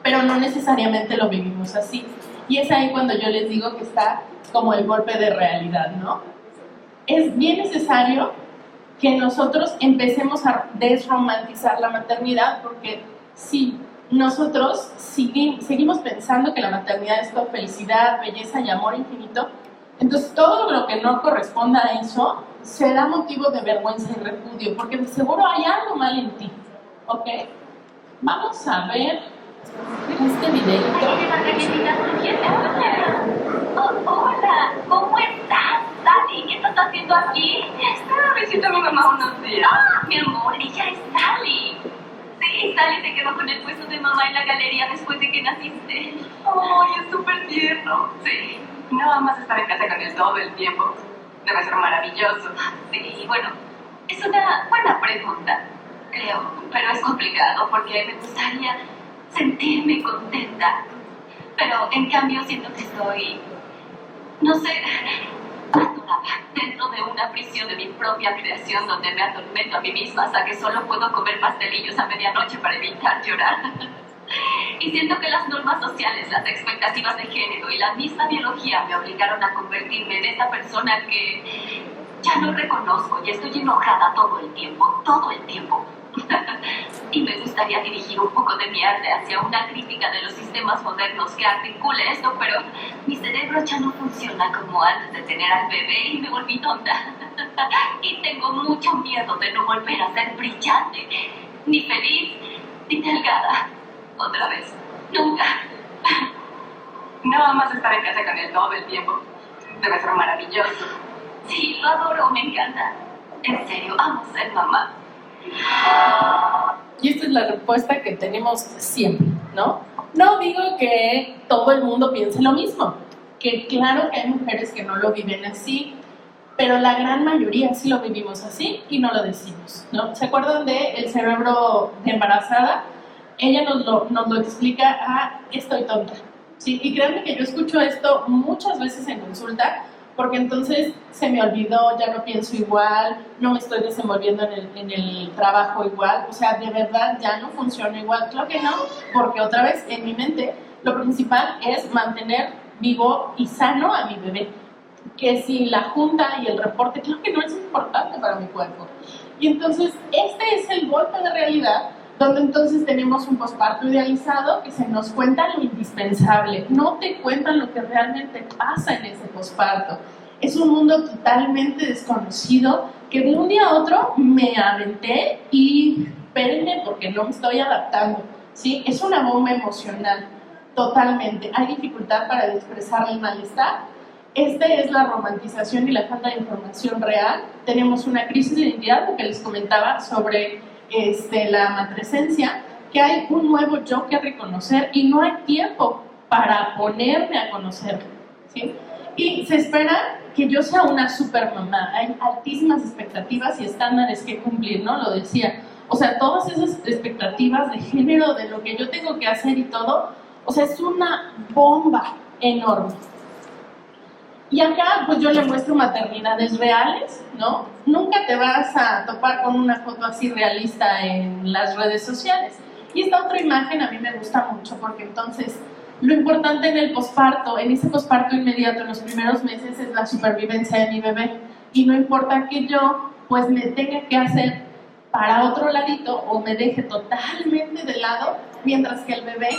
pero no necesariamente lo vivimos así. Y es ahí cuando yo les digo que está como el golpe de realidad, ¿no? Es bien necesario que nosotros empecemos a desromantizar la maternidad, porque si nosotros seguimos pensando que la maternidad es todo felicidad, belleza y amor infinito, entonces todo lo que no corresponda a eso será motivo de vergüenza y repudio, porque de seguro hay algo mal en ti, ¿ok? Vamos a ver este videito. Hola, ¿cómo estás, Sally? ¿Qué estás haciendo aquí? Estaba visitando a mi mamá unos días. Ah, mi amor, ella es Sally. Sí, Sally se quedó con el puesto de mamá en la galería después de que naciste. Ay, es súper tierno. Sí, no amas estar en casa con él todo el tiempo. Debe ser maravilloso. Sí, bueno, es una buena pregunta, creo, pero es complicado porque me gustaría sentirme contenta. Pero en cambio siento que estoy, no sé, atorada dentro de una prisión de mi propia creación donde me atormento a mí misma hasta que solo puedo comer pastelillos a medianoche para evitar llorar. Y siento que las normas sociales, las expectativas de género y la misma biología me obligaron a convertirme en esta persona que ya no reconozco y estoy enojada todo el tiempo, todo el tiempo. Y me gustaría dirigir un poco de mi arte hacia una crítica de los sistemas modernos que articule esto, pero mi cerebro ya no funciona como antes de tener al bebé y me volví tonta. Y tengo mucho miedo de no volver a ser brillante, ni feliz, ni delgada. Otra vez. Nunca. No amas estar en casa con él todo el tiempo. Debe ser maravilloso. Sí, lo adoro, me encanta. En serio, amo ser mamá. Y esta es la respuesta que tenemos siempre, ¿no? No digo que todo el mundo piense lo mismo, que claro que hay mujeres que no lo viven así, pero la gran mayoría sí lo vivimos así y no lo decimos, ¿no? ¿Se acuerdan de el cerebro de embarazada? Ella nos lo explica, estoy tonta, ¿sí? Y créanme que yo escucho esto muchas veces en consulta, porque entonces se me olvidó, ya no pienso igual, no me estoy desenvolviendo en el trabajo igual, o sea, de verdad ya no funciona igual. Claro que no, porque otra vez en mi mente lo principal es mantener vivo y sano a mi bebé, que si la junta y el reporte, claro que no es importante para mi cuerpo. Y entonces este es el golpe de realidad, donde entonces tenemos un posparto idealizado que se nos cuenta lo indispensable, no te cuentan lo que realmente pasa en ese posparto. Es un mundo totalmente desconocido que de un día a otro me aventé y espérenme porque no me estoy adaptando, ¿sí? Es una bomba emocional, totalmente. Hay dificultad para expresar el malestar. Es la romantización y la falta de información real. Tenemos una crisis de identidad, lo que les comentaba sobre la matresencia, que hay un nuevo yo que reconocer y no hay tiempo para ponerme a conocer, ¿sí? Y se espera que yo sea una super mamá. Hay altísimas expectativas y estándares que cumplir, ¿no? Lo decía. O sea, todas esas expectativas de género, de lo que yo tengo que hacer y todo, o sea, es una bomba enorme. Y acá, pues yo le muestro maternidades reales, ¿no? Nunca te vas a topar con una foto así realista en las redes sociales. Y esta otra imagen a mí me gusta mucho porque entonces lo importante en el posparto, en ese posparto inmediato, en los primeros meses, es la supervivencia de mi bebé. Y no importa que yo, pues me tenga que hacer para otro ladito o me deje totalmente de lado mientras que el bebé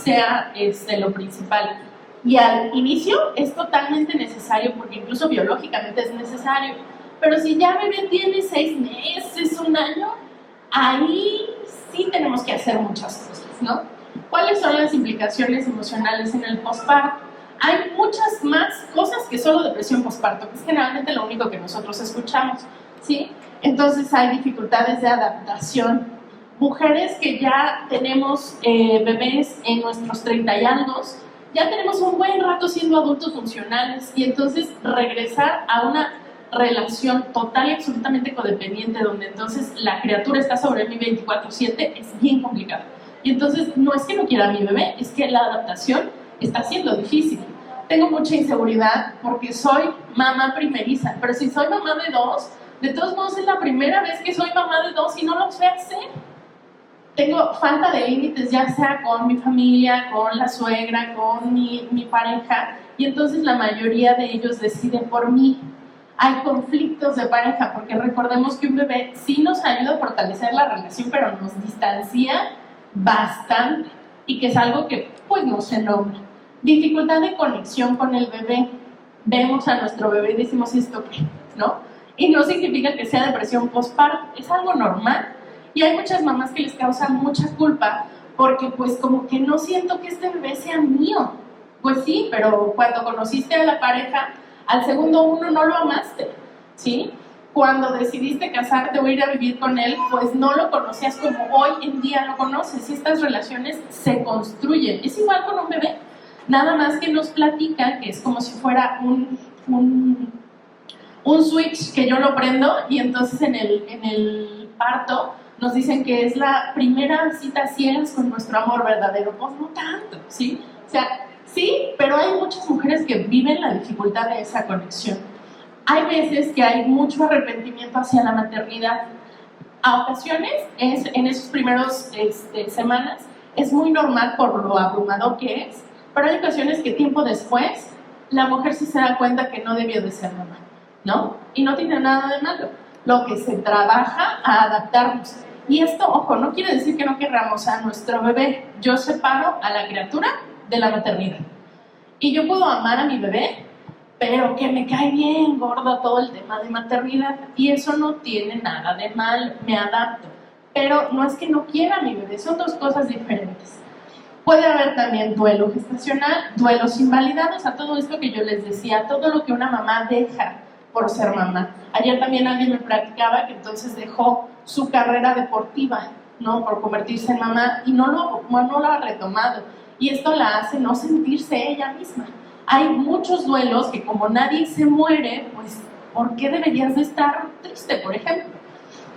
sea lo principal. Y al inicio es totalmente necesario, porque incluso biológicamente es necesario. Pero si ya bebé tiene 6 meses, 1 año, ahí sí tenemos que hacer muchas cosas, ¿no? ¿Cuáles son las implicaciones emocionales en el posparto? Hay muchas más cosas que solo depresión posparto, que es generalmente lo único que nosotros escuchamos, ¿sí? Entonces hay dificultades de adaptación. Mujeres que ya tenemos bebés en nuestros 30 y algo, ya tenemos un buen rato siendo adultos funcionales y entonces regresar a una relación total y absolutamente codependiente donde entonces la criatura está sobre mí 24/7 es bien complicado. Y entonces no es que no quiera a mi bebé, es que la adaptación está siendo difícil. Tengo mucha inseguridad porque soy mamá primeriza, pero si soy mamá de 2, de todos modos es la primera vez que soy mamá de 2 y no lo sé hacer. Tengo falta de límites, ya sea con mi familia, con la suegra, con mi pareja, y entonces la mayoría de ellos deciden por mí. Hay conflictos de pareja, porque recordemos que un bebé sí nos ayuda a fortalecer la relación, pero nos distancia bastante, y que es algo que pues no se nombra. Dificultad de conexión con el bebé. Vemos a nuestro bebé y decimos, ¿esto qué? ¿No? Y no significa que sea depresión postparto, es algo normal. Y hay muchas mamás que les causan mucha culpa porque pues como que no siento que este bebé sea mío. Pues sí, pero cuando conociste a la pareja, al segundo uno no lo amaste, ¿sí? Cuando decidiste casarte o ir a vivir con él, pues no lo conocías como hoy en día lo conoces. Y estas relaciones se construyen. Es igual con un bebé. Nada más que nos platican que es como si fuera un switch que yo lo prendo y entonces en el parto nos dicen que es la primera cita ciegas con nuestro amor verdadero. Pues no tanto, ¿sí? O sea, sí, pero hay muchas mujeres que viven la dificultad de esa conexión. Hay veces que hay mucho arrepentimiento hacia la maternidad. A ocasiones, en esos primeros semanas, es muy normal por lo abrumador que es, pero hay ocasiones que tiempo después, la mujer sí se da cuenta que no debió de ser mamá, ¿no? Y no tiene nada de malo. Lo que se trabaja a adaptarnos. Y esto, ojo, no quiere decir que no querramos a nuestro bebé. Yo separo a la criatura de la maternidad. Y yo puedo amar a mi bebé, pero que me cae bien gordo todo el tema de maternidad. Y eso no tiene nada de mal, me adapto. Pero no es que no quiera a mi bebé, son dos cosas diferentes. Puede haber también duelo gestacional, duelos invalidados, a todo esto que yo les decía, todo lo que una mamá deja por ser mamá. Ayer también alguien me platicaba que entonces dejó su carrera deportiva, ¿no? Por convertirse en mamá y no lo ha retomado. Y esto la hace no sentirse ella misma. Hay muchos duelos que como nadie se muere, pues ¿por qué deberías de estar triste, por ejemplo?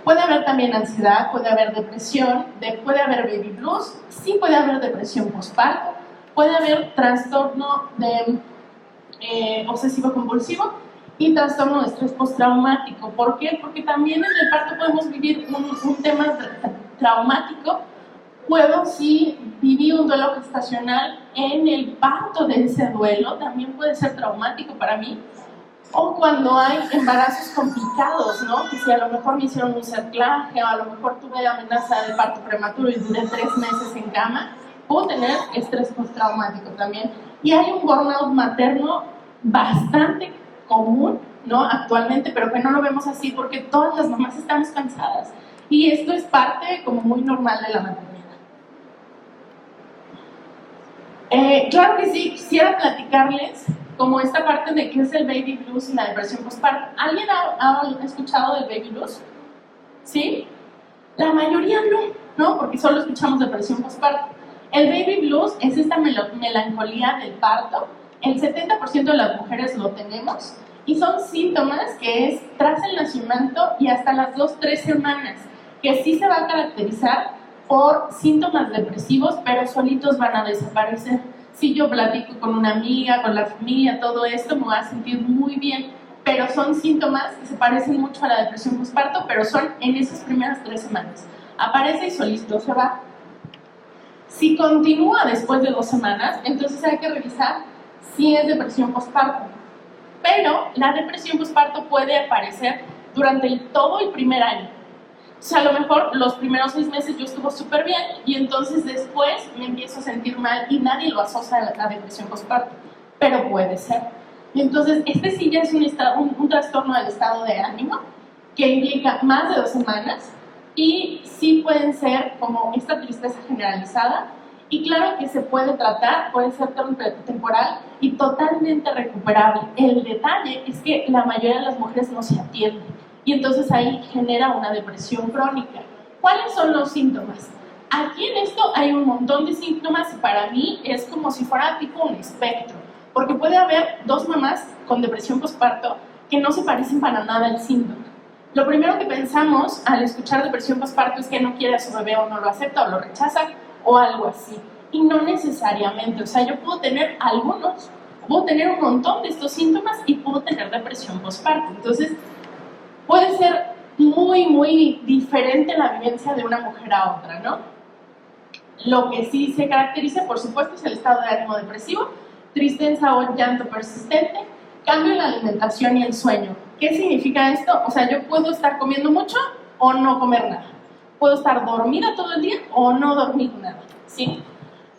Puede haber también ansiedad, puede haber depresión, puede haber baby blues, sí puede haber depresión postparto, puede haber trastorno de obsesivo-compulsivo y trastorno de estrés postraumático. ¿Por qué? Porque también en el parto podemos vivir un tema traumático. Si viví un duelo gestacional en el parto de ese duelo, también puede ser traumático para mí. O cuando hay embarazos complicados, ¿no? Que si a lo mejor me hicieron un cerclaje o a lo mejor tuve amenaza de parto prematuro y duré 3 meses en cama, puedo tener estrés postraumático también. Y hay un burnout materno bastante común, ¿no? Actualmente, pero que no lo vemos así porque todas las mamás estamos cansadas Y esto es parte como muy normal de la maternidad. Claro que sí, quisiera platicarles como esta parte de qué es el baby blues y la depresión postparto. ¿Alguien ha escuchado del baby blues? ¿Sí? La mayoría no, porque solo escuchamos depresión postparto. El baby blues es esta melancolía del parto. El 70% de las mujeres lo tenemos y son síntomas que es tras el nacimiento y hasta las 2-3 semanas, que sí se va a caracterizar por síntomas depresivos, pero solitos van a desaparecer. Si yo platico con una amiga, con la familia, todo esto, me va a sentir muy bien, pero son síntomas que se parecen mucho a la depresión postparto, pero son en esas primeras 3 semanas. Aparece y solito se va. Si continúa después de 2 semanas, entonces hay que revisar si es depresión postparto. Pero la depresión postparto puede aparecer durante todo el primer año. O sea, a lo mejor los primeros 6 meses yo estuve súper bien y entonces después me empiezo a sentir mal y nadie lo asocia a la depresión postparto, pero puede ser. Y entonces este sí ya es un trastorno del estado de ánimo que implica más de 2 semanas y sí pueden ser como esta tristeza generalizada y claro que se puede tratar, puede ser temporal y totalmente recuperable. El detalle es que la mayoría de las mujeres no se atienden y entonces ahí genera una depresión crónica. ¿Cuáles son los síntomas? Aquí en esto hay un montón de síntomas y para mí es como si fuera tipo un espectro, porque puede haber 2 mamás con depresión postparto que no se parecen para nada al síntoma. Lo primero que pensamos al escuchar depresión postparto es que no quiere a su bebé o no lo acepta o lo rechaza o algo así. Y no necesariamente, o sea, yo puedo tener algunos, puedo tener un montón de estos síntomas y puedo tener depresión postparto. Entonces, puede ser muy, muy diferente la vivencia de una mujer a otra, ¿no? Lo que sí se caracteriza, por supuesto, es el estado de ánimo depresivo, tristeza o llanto persistente, cambio en la alimentación y el sueño. ¿Qué significa esto? O sea, yo puedo estar comiendo mucho o no comer nada. Puedo estar dormida todo el día o no dormir nada, ¿sí?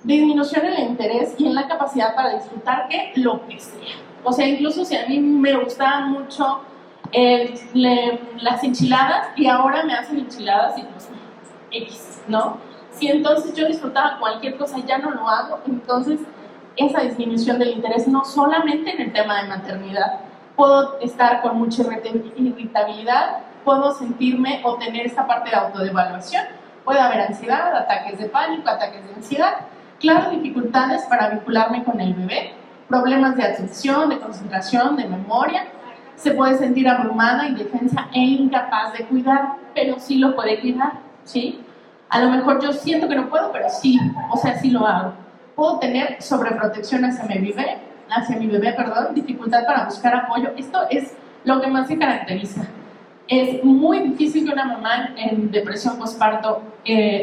Disminución en el interés y en la capacidad para disfrutar lo que sea. O sea, incluso si a mí me gustaban mucho las enchiladas y ahora me hacen enchiladas y pues X, ¿no? Si entonces yo disfrutaba cualquier cosa y ya no lo hago, entonces esa disminución del interés no solamente en el tema de maternidad, puedo estar con mucha irritabilidad, puedo sentirme o tener esta parte de autodevaluación, puede haber ansiedad, ataques de pánico, ataques de ansiedad, claro, dificultades para vincularme con el bebé, problemas de atención, de concentración, de memoria, se puede sentir abrumada, indefensa e incapaz de cuidar, pero sí lo puede cuidar, ¿sí? A lo mejor yo siento que no puedo, pero sí, o sea, sí lo hago. Puedo tener sobreprotección hacia mi bebé, dificultad para buscar apoyo. Esto es lo que más se caracteriza. Es muy difícil que una mamá en depresión postparto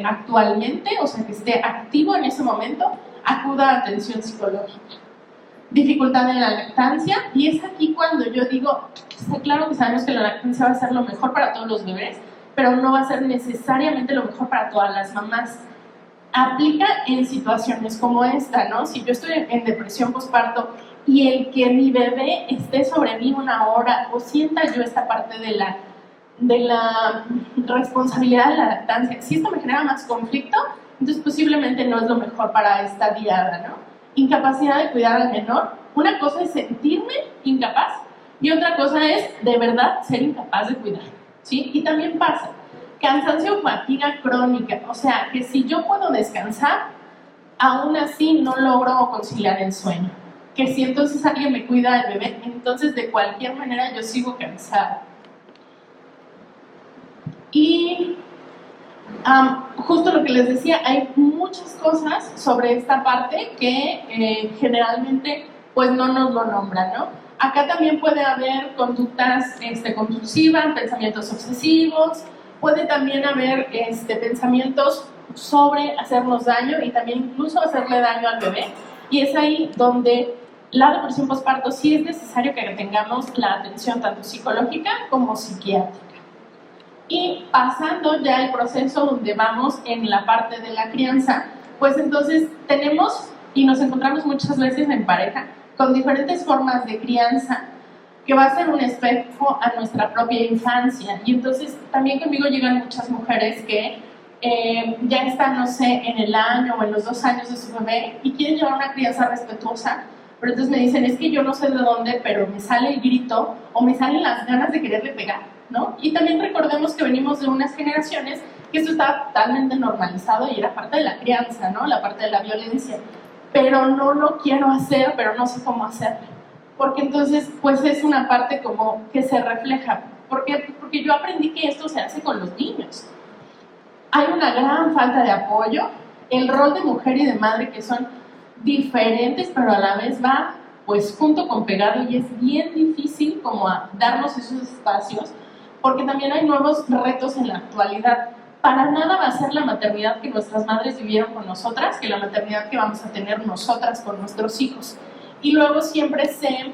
actualmente, o sea, que esté activo en ese momento, acuda a atención psicológica. Dificultad en la lactancia, y es aquí cuando yo digo, está claro que sabemos que la lactancia va a ser lo mejor para todos los bebés, pero no va a ser necesariamente lo mejor para todas las mamás. Aplica en situaciones como esta, ¿no? Si yo estoy en depresión postparto y el que mi bebé esté sobre mí 1 hora o sienta yo esta parte de la responsabilidad de la lactancia, si esto me genera más conflicto, entonces posiblemente no es lo mejor para esta diada, ¿no? Incapacidad de cuidar al menor. Una cosa es sentirme incapaz y otra cosa es de verdad ser incapaz de cuidar, ¿sí? Y también pasa cansancio o fatiga crónica, o sea, que si yo puedo descansar, aún así no logro conciliar el sueño. Que si entonces alguien me cuida del bebé, entonces de cualquier manera yo sigo cansada. Y justo lo que les decía, hay muchas cosas sobre esta parte que generalmente pues no nos lo nombran, ¿no? Acá también puede haber conductas compulsivas, pensamientos obsesivos, puede también haber pensamientos sobre hacernos daño y también incluso hacerle daño al bebé. Y es ahí donde la depresión postparto sí es necesario que tengamos la atención tanto psicológica como psiquiátrica. Y pasando ya el proceso donde vamos en la parte de la crianza, pues entonces tenemos y nos encontramos muchas veces en pareja con diferentes formas de crianza que va a ser un espejo a nuestra propia infancia. Y entonces también conmigo llegan muchas mujeres que ya están, no sé, en el año o en los 2 años de su bebé y quieren llevar una crianza respetuosa, pero entonces me dicen, es que yo no sé de dónde, pero me sale el grito o me salen las ganas de quererle pegar, ¿no? Y también recordemos que venimos de unas generaciones que esto estaba totalmente normalizado y era parte de la crianza, ¿no? La parte de la violencia. Pero no lo quiero hacer, pero no sé cómo hacerlo. Porque entonces, pues es una parte como que se refleja. ¿Por qué? Porque yo aprendí que esto se hace con los niños. Hay una gran falta de apoyo. El rol de mujer y de madre que son diferentes, pero a la vez va pues junto con pegado y es bien difícil como a darnos esos espacios porque también hay nuevos retos en la actualidad. Para nada va a ser la maternidad que nuestras madres vivieron con nosotras que la maternidad que vamos a tener nosotras con nuestros hijos. Y luego siempre se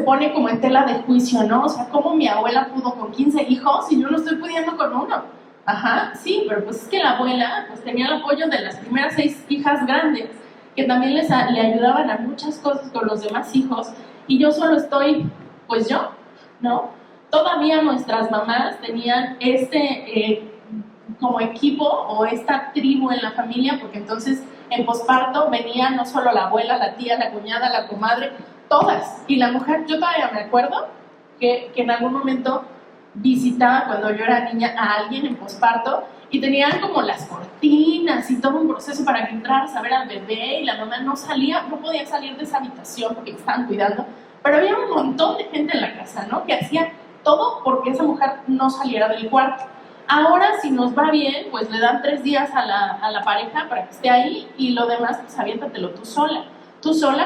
pone como en tela de juicio, ¿no? O sea, ¿cómo mi abuela pudo con 15 hijos y yo no estoy pudiendo con uno? Ajá, sí, pero pues es que la abuela pues tenía el apoyo de las primeras 6 hijas grandes, que también le ayudaban a muchas cosas con los demás hijos, y yo solo estoy, pues yo, ¿no? Todavía nuestras mamás tenían como equipo o esta tribu en la familia, porque entonces en posparto venía no solo la abuela, la tía, la cuñada, la comadre, todas. Y la mujer, yo todavía me acuerdo que en algún momento visitaba cuando yo era niña a alguien en posparto y tenían como las cortinas y todo un proceso para que entraras a ver al bebé y la mamá no podía salir de esa habitación porque estaban cuidando, pero había un montón de gente en la casa, ¿no? Que hacía todo porque esa mujer no saliera del cuarto. Ahora, si nos va bien, pues le dan 3 días a la pareja para que esté ahí y lo demás, pues aviéntatelo tú sola,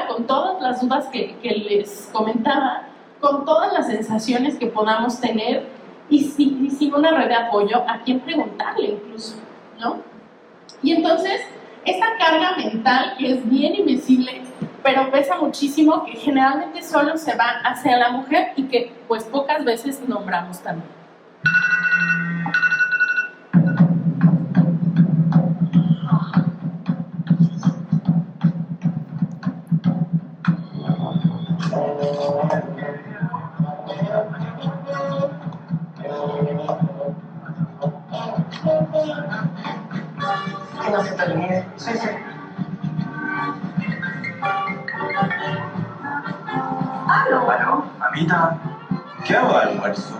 con todas las dudas que les comentaba, con todas las sensaciones que podamos tener y sin una red de apoyo a quién preguntarle incluso, ¿no? Y entonces, esta carga mental que es bien invisible, pero pesa muchísimo, que generalmente solo se va hacia la mujer y que pues pocas veces nombramos también. Que no se te olvide. Sí, sí. ¿Aló? Bueno, mamita, ¿qué hago de almuerzo?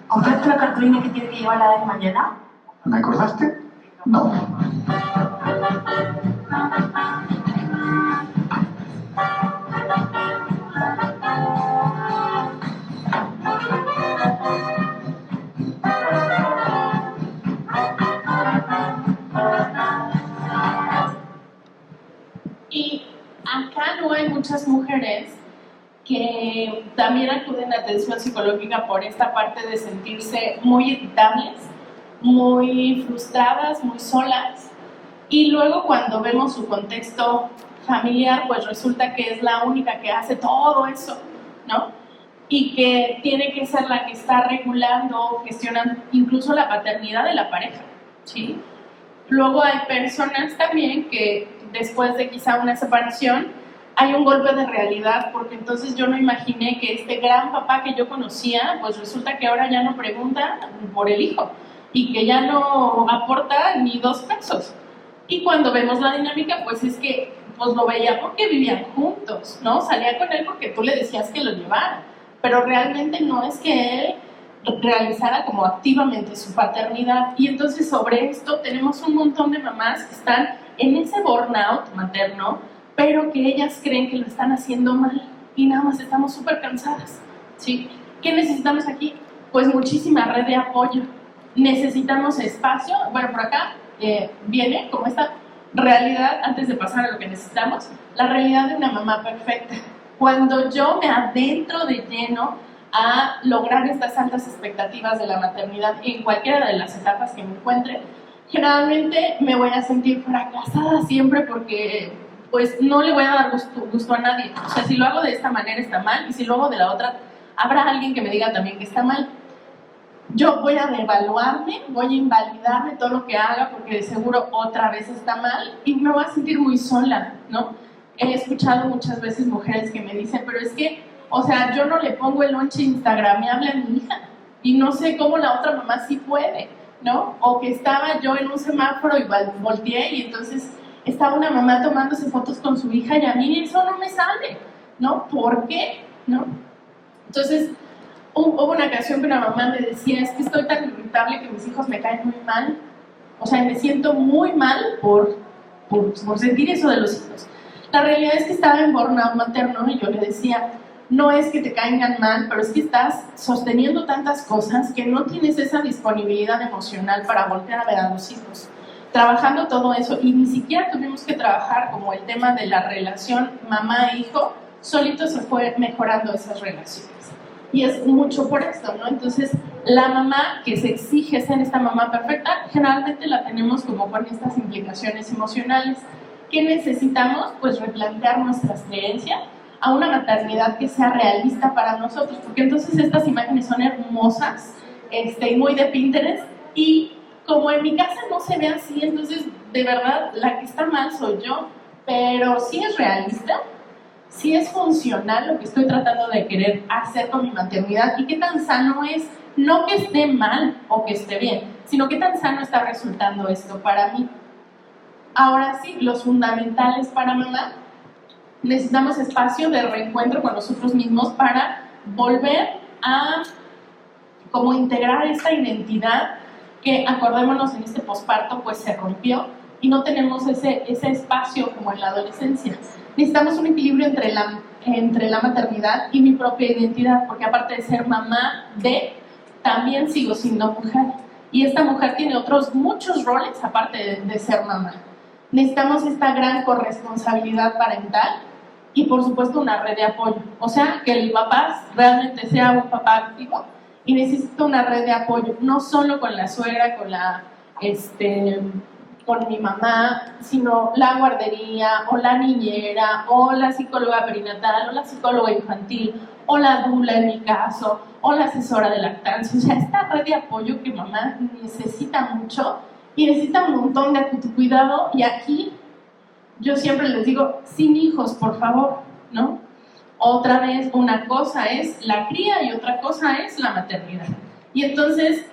¿Compraste la cartulina que tiene que llevar la de mañana? ¿Me acordaste? No. Y acá no hay muchas mujeres que también acuden a atención psicológica por esta parte de sentirse muy irritables, muy frustradas, muy solas, y luego cuando vemos su contexto familiar, pues resulta que es la única que hace todo eso, ¿no? Y que tiene que ser la que está regulando, gestionando incluso la paternidad de la pareja, ¿sí? Luego hay personas también que después de quizá una separación hay un golpe de realidad, porque entonces yo no imaginé que este gran papá que yo conocía, pues resulta que ahora ya no pregunta por el hijo y que ya no aporta ni 2 pesos. Y cuando vemos la dinámica, pues es que pues lo veía porque vivían juntos, ¿no? Salía con él porque tú le decías que lo llevara, pero realmente no es que él realizara como activamente su paternidad. Y entonces sobre esto tenemos un montón de mamás que están en ese burnout materno, pero que ellas creen que lo están haciendo mal y nada más estamos súper cansadas, ¿sí? ¿Qué necesitamos aquí? Pues muchísima red de apoyo. Necesitamos espacio. Bueno, por acá viene como esta realidad, antes de pasar a lo que necesitamos, la realidad de una mamá perfecta. Cuando yo me adentro de lleno a lograr estas altas expectativas de la maternidad en cualquiera de las etapas que me encuentre, generalmente me voy a sentir fracasada siempre porque pues no le voy a dar gusto a nadie. O sea, si lo hago de esta manera está mal y si lo hago de la otra, habrá alguien que me diga también que está mal. yo voy a devaluarme, voy a invalidarme todo lo que haga porque de seguro otra vez está mal y me voy a sentir muy sola, ¿no? He escuchado muchas veces mujeres que me dicen, pero es que, o sea, yo no le pongo el lonche instagramable a mi hija y no sé cómo la otra mamá sí puede, ¿no? O que estaba yo en un semáforo y volteé y entonces estaba una mamá tomándose fotos con su hija y a mí eso no me sale, ¿no? ¿Por qué? ¿No? Entonces, hubo una ocasión que una mamá me decía, es que estoy tan irritable que mis hijos me caen muy mal, o sea, me siento muy mal por sentir eso de los hijos. La realidad es que estaba en burnout materno y yo le decía, no es que te caigan mal, pero es que estás sosteniendo tantas cosas que no tienes esa disponibilidad emocional para voltear a ver a los hijos. Trabajando todo eso, y ni siquiera tuvimos que trabajar como el tema de la relación mamá-hijo, solito se fue mejorando esas relaciones. Y es mucho por esto, ¿no? Entonces, la mamá que se exige ser esta mamá perfecta, generalmente la tenemos como con estas implicaciones emocionales. ¿Qué necesitamos? Pues replantear nuestras creencias a una maternidad que sea realista para nosotros, porque entonces estas imágenes son hermosas, y muy de Pinterest, y como en mi casa no se ve así, entonces de verdad la que está mal soy yo, pero sí es realista, sí es funcional lo que estoy tratando de querer hacer con mi maternidad y qué tan sano es, no que esté mal o que esté bien, sino qué tan sano está resultando esto para mí. Ahora sí, los fundamentales para mamá, necesitamos espacio de reencuentro con nosotros mismos para volver a como integrar esta identidad que, acordémonos, en este posparto pues se rompió y no tenemos ese espacio como en la adolescencia. Necesitamos un equilibrio entre la maternidad y mi propia identidad, porque aparte de ser mamá también sigo siendo mujer. Y esta mujer tiene otros muchos roles aparte de ser mamá. Necesitamos esta gran corresponsabilidad parental y por supuesto una red de apoyo. O sea, que el papá realmente sea un papá activo y necesito una red de apoyo, no solo con la suegra, con mi mamá, sino la guardería, o la niñera, o la psicóloga perinatal, o la psicóloga infantil, o la dula en mi caso, o la asesora de lactancia. O sea, esta red de apoyo que mamá necesita mucho y necesita un montón de cuidado. Y aquí yo siempre les digo, sin hijos, por favor, ¿no? Otra vez, una cosa es la cría y otra cosa es la maternidad. Y entonces,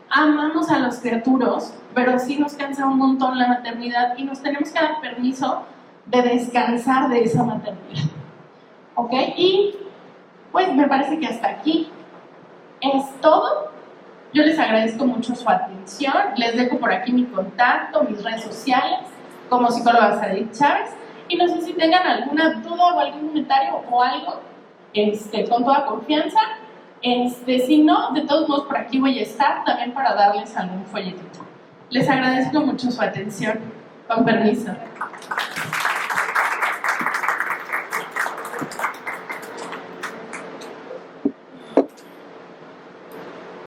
amamos a los criaturos, pero sí nos cansa un montón la maternidad y nos tenemos que dar permiso de descansar de esa maternidad. ¿Ok? Y pues me parece que hasta aquí es todo. Yo les agradezco mucho su atención. Les dejo por aquí mi contacto, mis redes sociales, como psicóloga Sadik Chávez. Y no sé si tengan alguna duda o algún comentario o algo, con toda confianza. Si no, de todos modos por aquí voy a estar también para darles algún folletito. Les agradezco mucho su atención. Con permiso.